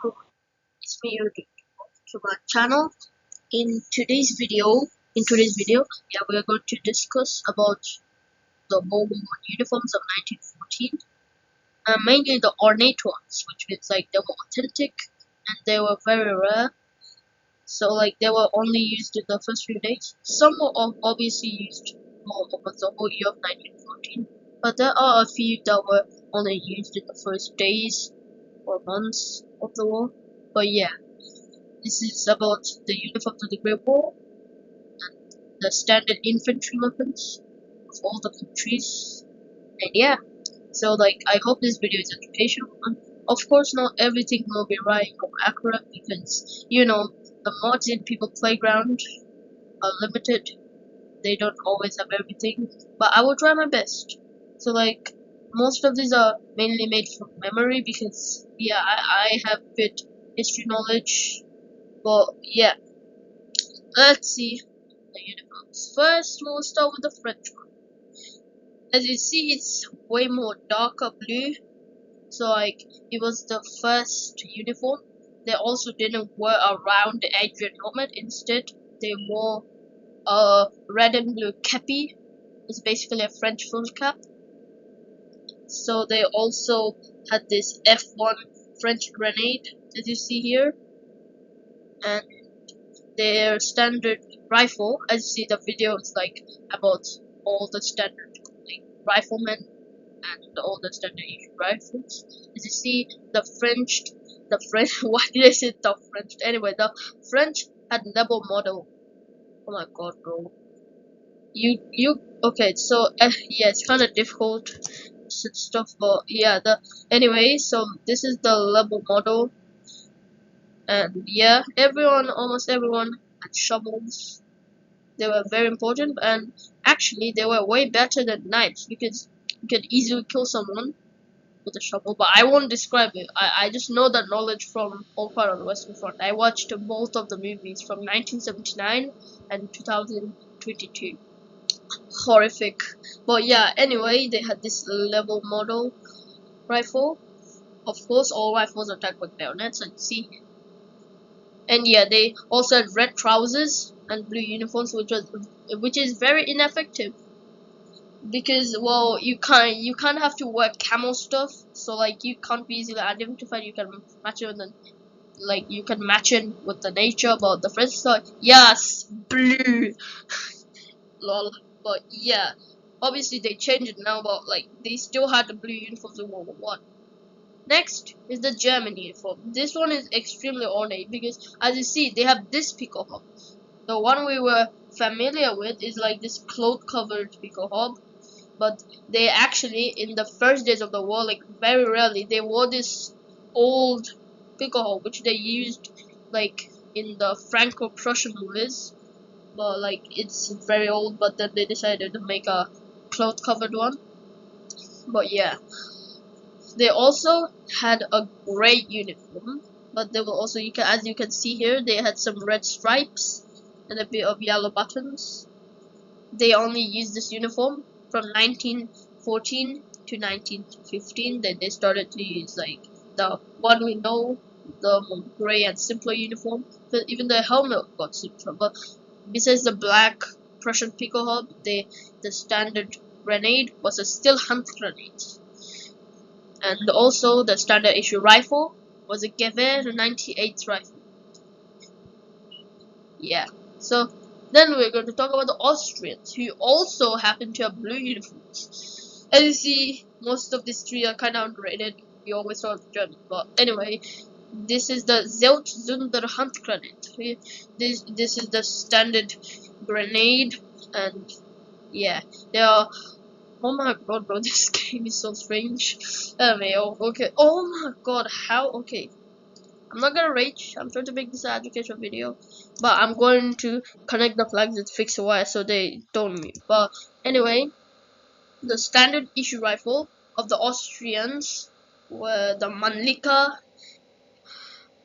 everyone, it's me again to my channel. In today's video, yeah, we are going to discuss about the World War I uniforms of 1914, mainly the ornate ones, which means like they were authentic and they were very rare. So like they were only used in the first few days. Some were obviously used more over the whole year of 1914, but there are a few that were only used in the first days or months of the war. But yeah, this is about the uniforms of the Great War, the standard infantry weapons of all the countries, and yeah. So like, I hope this video is educational. And of course, not everything will be right or accurate because the mods in People Playground are limited. They don't always have everything, but I will try my best. So like, most of these are mainly made from memory because yeah, I have bit history knowledge. But yeah, let's see the uniforms. First, we'll start with the French one. As you see, it's way more darker blue. So like, it was the first uniform. They also didn't wear a round edge helmet. Instead, they wore a red and blue kepi. It's basically a French full cap. So they also had this F1 French grenade, as you see here, and their standard rifle. As you see, the video is like about all the standard like, riflemen and all the standard rifles. As you see, the French, why did I say the French? Anyway, the French had double model. Oh my god, bro. Okay, so yeah, it's kind of difficult stuff, but yeah, anyway, so this is the level model, and yeah, almost everyone had shovels. They were very important, and actually they were way better than knives because you could easily kill someone with a shovel. But I won't describe it. I just know that knowledge from All Quiet on the Western Front. I watched both of the movies from 1979 and 2022. Horrific. But yeah, anyway, they had this level model rifle. Of course, all rifles attack with bayonets, and see. And yeah, they also had red trousers and blue uniforms, which is very ineffective because well, you can't have to wear camo stuff, so like you can't be easily identified. You can match it with you can match it with the nature, but the French side, yes, blue, lol. But yeah, obviously they changed it now, but like they still had the blue uniforms in World War One. Next is the German uniform. This one is extremely ornate because, as you see, they have this pico hob. The one we were familiar with is like this cloth-covered pico hob, but they actually, in the first days of the war, like very rarely, they wore this old pico hob, which they used like in the Franco-Prussian wars. But like it's very old, but then they decided to make a cloth-covered one. But yeah. They also had a gray uniform, but they were also, as you can see here, they had some red stripes and a bit of yellow buttons. They only used this uniform from 1914 to 1915. Then they started to use like the one we know, the more gray and simpler uniform. But even the helmet got simpler. But besides the black Prussian pico hob, the standard grenade was a still hand grenade. And also the standard issue rifle was a Gewehr 98 rifle. Yeah. So then we're going to talk about the Austrians, who also happen to have blue uniforms. As you see, most of these three are kind of underrated. You always saw the German, but anyway, this is the Zeltzunder Handgranate. This is the standard grenade, and yeah, there are. Oh my god, bro, this game is so strange. Okay. Oh my god, how? Okay. I'm not gonna rage. I'm trying to make this an educational video. But I'm going to connect the flags with fixed wire so they don't move. But anyway, the standard issue rifle of the Austrians were the Mannlicher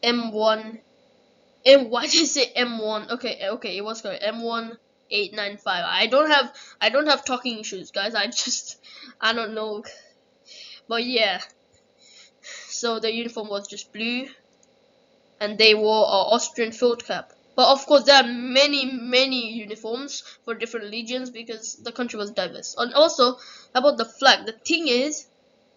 M1. Why did I say M1? Okay, it was correct. M1 895. I don't have talking issues, guys. I don't know. But yeah, so the uniform was just blue, and they wore a Austrian field cap. But of course, there are many uniforms for different legions because the country was diverse. And also about the flag, the thing is,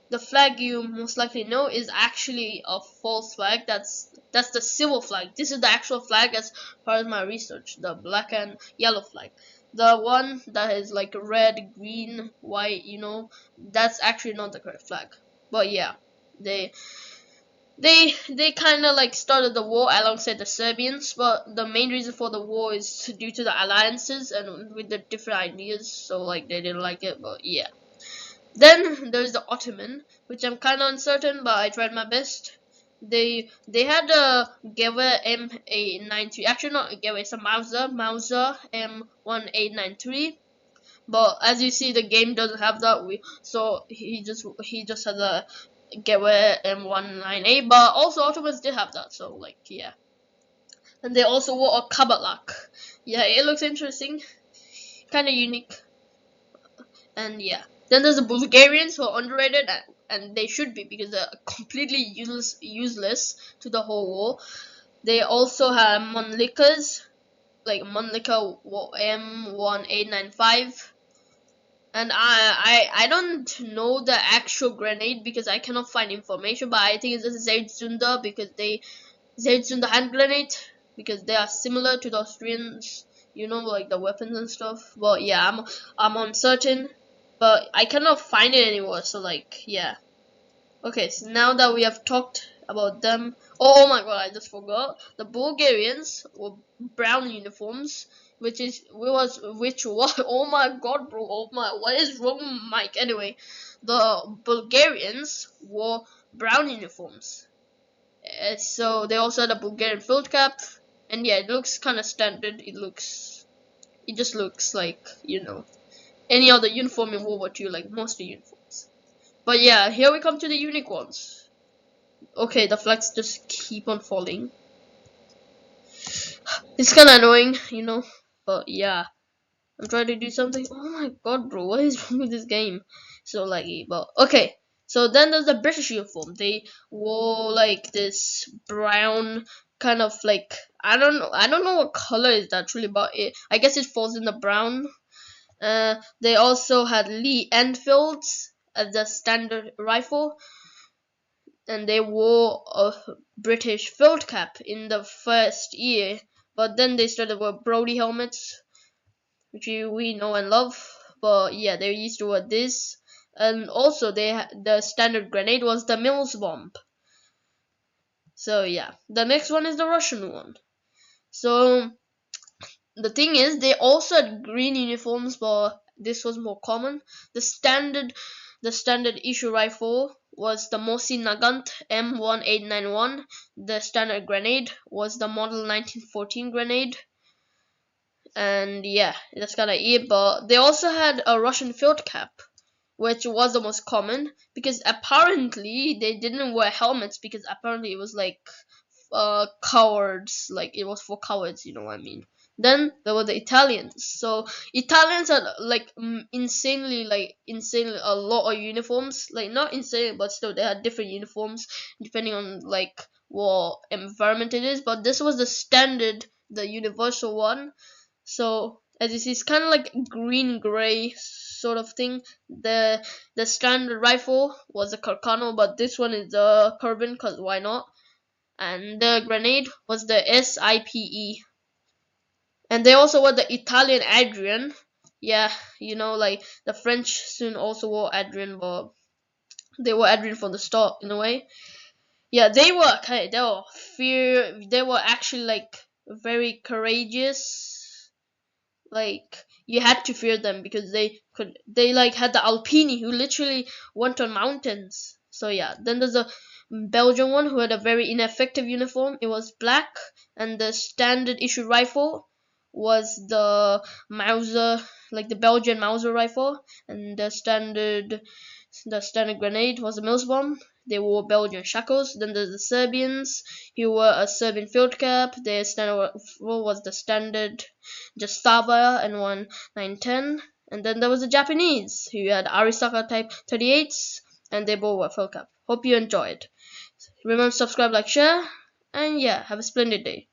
the flag you most likely know is actually a false flag. That's the civil flag. This is the actual flag as far as my research. The black and yellow flag. The one that is like red, green, white, that's actually not the correct flag. But yeah, they they kind of like started the war alongside the Serbians, but the main reason for the war is due to the alliances and with the different ideas. So like they didn't like it, but yeah. Then there's the Ottoman, which I'm kind of uncertain, but I tried my best. They had a Gewehr M893. Actually, not a Gewehr, it's a Mauser M1893. But as you see, the game doesn't have that. So he just has a Gewehr M198. But also Ottomans did have that. So like yeah, and they also wore a Kabalak. Yeah, it looks interesting, kind of unique. And yeah, then there's the Bulgarians who are underrated, and they should be because they're completely useless to the whole war. They also have Monlikas, like Monlika M1895, and I don't know the actual grenade because I cannot find information, but I think it's a Zeitzünder because they Zeitzünder hand grenade because they are similar to the Austrians, like the weapons and stuff. But yeah, I'm uncertain, but I cannot find it anymore. So like yeah. Okay, so now that we have talked about them, oh my god, I just forgot. The Bulgarians were brown uniforms, which was oh my god, bro, oh my, what is wrong with Mike? Anyway, the Bulgarians wore brown uniforms. So they also had a Bulgarian field cap, and yeah, it looks kind of standard. It just looks like any other uniform in World War II, like most of the uniforms. But yeah, here we come to the unique ones. Okay, the flags just keep on falling. It's kind of annoying. But yeah, I'm trying to do something. Oh my god, bro, what is wrong with this game? So laggy. But okay. So then there's the British uniform. They wore like this brown kind of like I don't know what color is that truly, but I guess it falls in the brown. They also had Lee Enfields as the standard rifle, and they wore a British field cap in the first year, but then they started with Brody helmets, which we know and love. But yeah, they used to wear this, and also the standard grenade was the Mills bomb. So yeah, the next one is the Russian one. So the thing is, they also had green uniforms, but this was more common. The standard, the standard issue rifle was the Mosin Nagant M1891. The standard grenade was the model 1914 grenade, and yeah, that's kind of it. But they also had a Russian field cap, which was the most common because apparently they didn't wear helmets because apparently it was like cowards, like it was for cowards, you know what I mean. Then there were the Italians. So Italians had like insanely a lot of uniforms, like not insane but still they had different uniforms depending on like what environment it is, but this was the standard, the universal one. So as you see, it's kind of like green gray sort of thing. The standard rifle was a Carcano, but this one is a carbon because why not? And the grenade was the SIPE. And they also wore the Italian Adrian. Yeah, like the French soon also wore Adrian, but they were Adrian from the start in a way. Yeah, they were actually like very courageous. Like you had to fear them because they like had the Alpini who literally went on mountains. So yeah, then there's a Belgian one who had a very ineffective uniform. It was black, and the standard issue rifle was the Mauser, like the Belgian Mauser rifle, and the standard grenade was a Mills bomb. They wore Belgian shackles. Then there's the Serbians, who wore a Serbian field cap. Their standard was the standard Jastava and 1910. And then there was the Japanese, who had Arisaka Type 38s, and they both were field cap. Hope you enjoyed. Remember to subscribe, like, share, And yeah, have a splendid day.